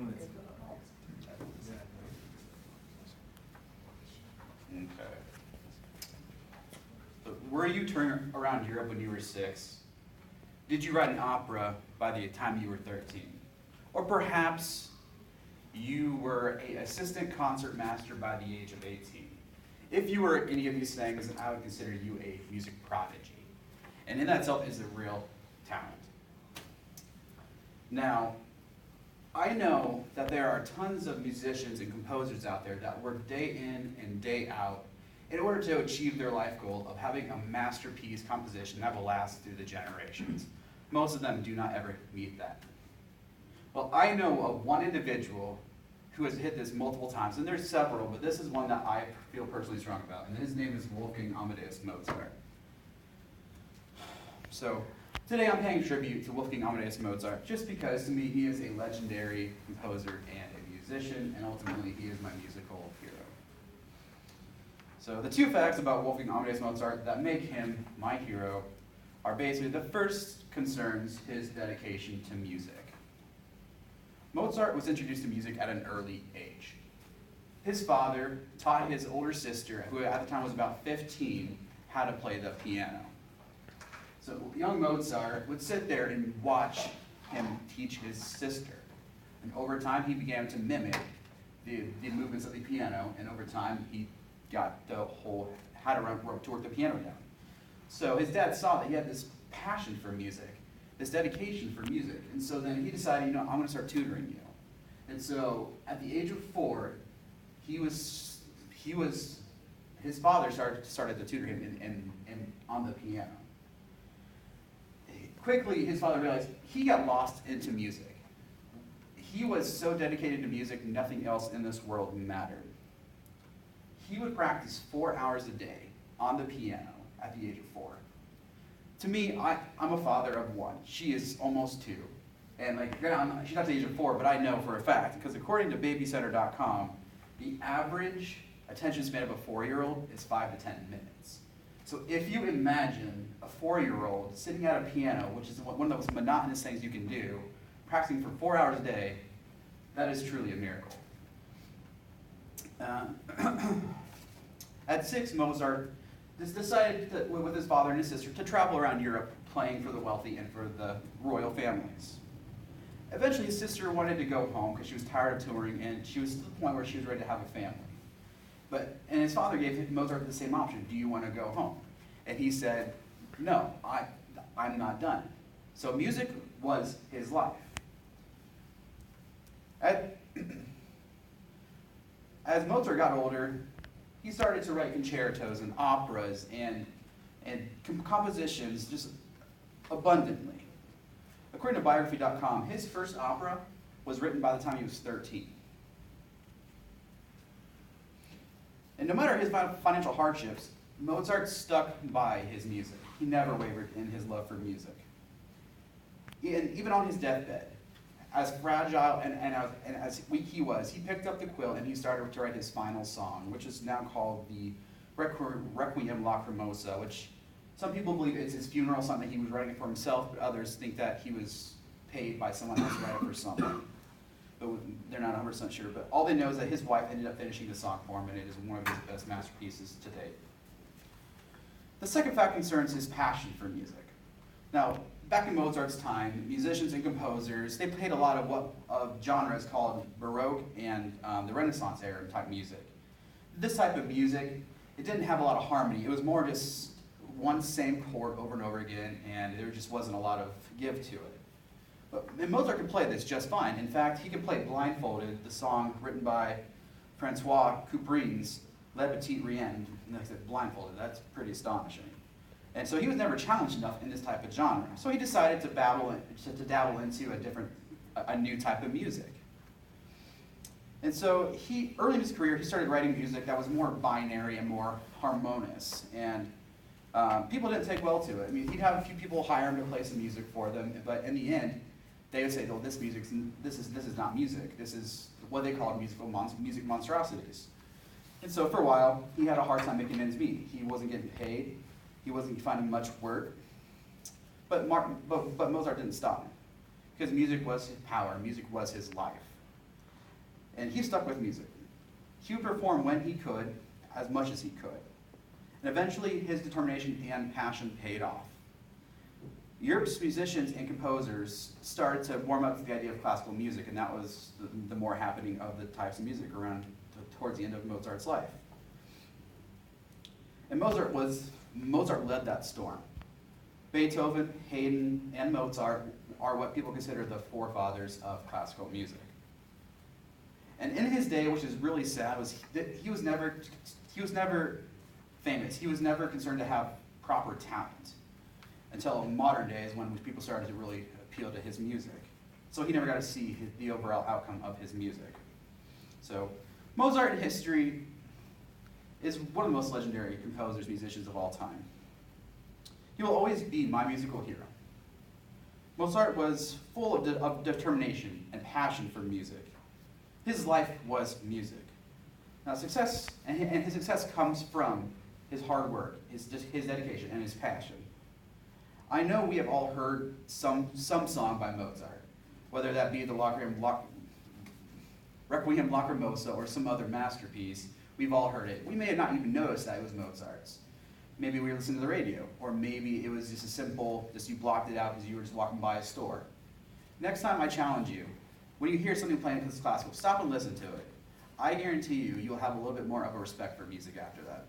Okay. So were you touring around Europe when you were 6? Did you write an opera by the time you were 13? Or perhaps you were an assistant concert master by the age of 18. If you were any of these things, then I would consider you a music prodigy. And in that itself is a real talent. Now, I know that there are tons of musicians and composers out there that work day in and day out in order to achieve their life goal of having a masterpiece composition that will last through the generations. Most of them do not ever meet that. Well, I know of one individual who has hit this multiple times, and there's several, but this is one that I feel personally strong about, and his name is Wolfgang Amadeus Mozart. So, today I'm paying tribute to Wolfgang Amadeus Mozart just because to me he is a legendary composer and a musician, and ultimately he is my musical hero. So the two facts about Wolfgang Amadeus Mozart that make him my hero are basically the first concerns his dedication to music. Mozart was introduced to music at an early age. His father taught his older sister, who at the time was about 15, how to play the piano. So young Mozart would sit there and watch him teach his sister. And over time, he began to mimic the movements of the piano, and over time, he got the whole how to work the piano down. So his dad saw that he had this passion for music, this dedication for music, and so then he decided, I'm going to start tutoring you. And so at the age of 4, his father started to tutor him on the piano. Quickly, his father realized he got lost into music. He was so dedicated to music, nothing else in this world mattered. He would practice 4 hours a day on the piano at the age of 4. To me, I'm a father of one. She is almost 2. And she's not the age of 4, but I know for a fact, because according to babycenter.com, the average attention span of a 4-year-old is 5 to 10 minutes. So if you imagine a 4-year-old sitting at a piano, which is one of the most monotonous things you can do, practicing for 4 hours a day, that is truly a miracle. At 6, Mozart decided with his father and his sister to travel around Europe playing for the wealthy and for the royal families. Eventually, his sister wanted to go home because she was tired of touring, and she was to the point where she was ready to have a family. And his father gave Mozart the same option: do you want to go home? And he said, no, I'm not done. So music was his life. As Mozart got older, he started to write concertos and operas and compositions just abundantly. According to biography.com, his first opera was written by the time he was 13. And no matter his financial hardships, Mozart stuck by his music. He never wavered in his love for music. And even on his deathbed, as fragile and as weak he was, he picked up the quill and he started to write his final song, which is now called the Requiem Lacrimosa, which some people believe it's his funeral song, that he was writing it for himself, but others think that he was paid by someone else to write it for someone. But they're not 100% sure. But all they know is that his wife ended up finishing the song for him, and it is one of his best masterpieces to date. The second fact concerns his passion for music. Now, back in Mozart's time, musicians and composers, they played a lot of genres called Baroque and the Renaissance era type music. This type of music, it didn't have a lot of harmony. It was more just one same chord over and over again, and there just wasn't a lot of give to it. And Mozart could play this just fine. In fact, he could play Blindfolded, the song written by Francois Couperin's Le Petit Rien. And I said, Blindfolded, that's pretty astonishing. And so he was never challenged enough in this type of genre. So he decided to dabble into a new type of music. And so early in his career, he started writing music that was more binary and more harmonious. And people didn't take well to it. I mean, he'd have a few people hire him to play some music for them, but in the end, they would say, "Oh, this is not music. This is what they call music monstrosities." And so for a while, he had a hard time making ends meet. He wasn't getting paid. He wasn't finding much work. But Mozart didn't stop, because music was his power. Music was his life. And he stuck with music. He would perform when he could, as much as he could. And eventually, his determination and passion paid off. Europe's musicians and composers started to warm up to the idea of classical music, and that was the more happening of the types of music around towards the end of Mozart's life. And Mozart led that storm. Beethoven, Haydn, and Mozart are what people consider the forefathers of classical music. And in his day, which is really sad, was that he was never famous. He was never concerned to have proper talent until modern days when people started to really appeal to his music. So he never got to see the overall outcome of his music. So Mozart in history is one of the most legendary composers, musicians of all time. He will always be my musical hero. Mozart was full of determination and passion for music. His life was music. Now success, and his success comes from his hard work, his dedication, and his passion. I know we have all heard some song by Mozart, whether that be the Requiem Lacrimosa or some other masterpiece. We've all heard it. We may have not even noticed that it was Mozart's. Maybe we were listening to the radio, or maybe it was just a simple, you blocked it out because you were just walking by a store. Next time I challenge you, when you hear something playing because it's classical, stop and listen to it. I guarantee you'll have a little bit more of a respect for music after that.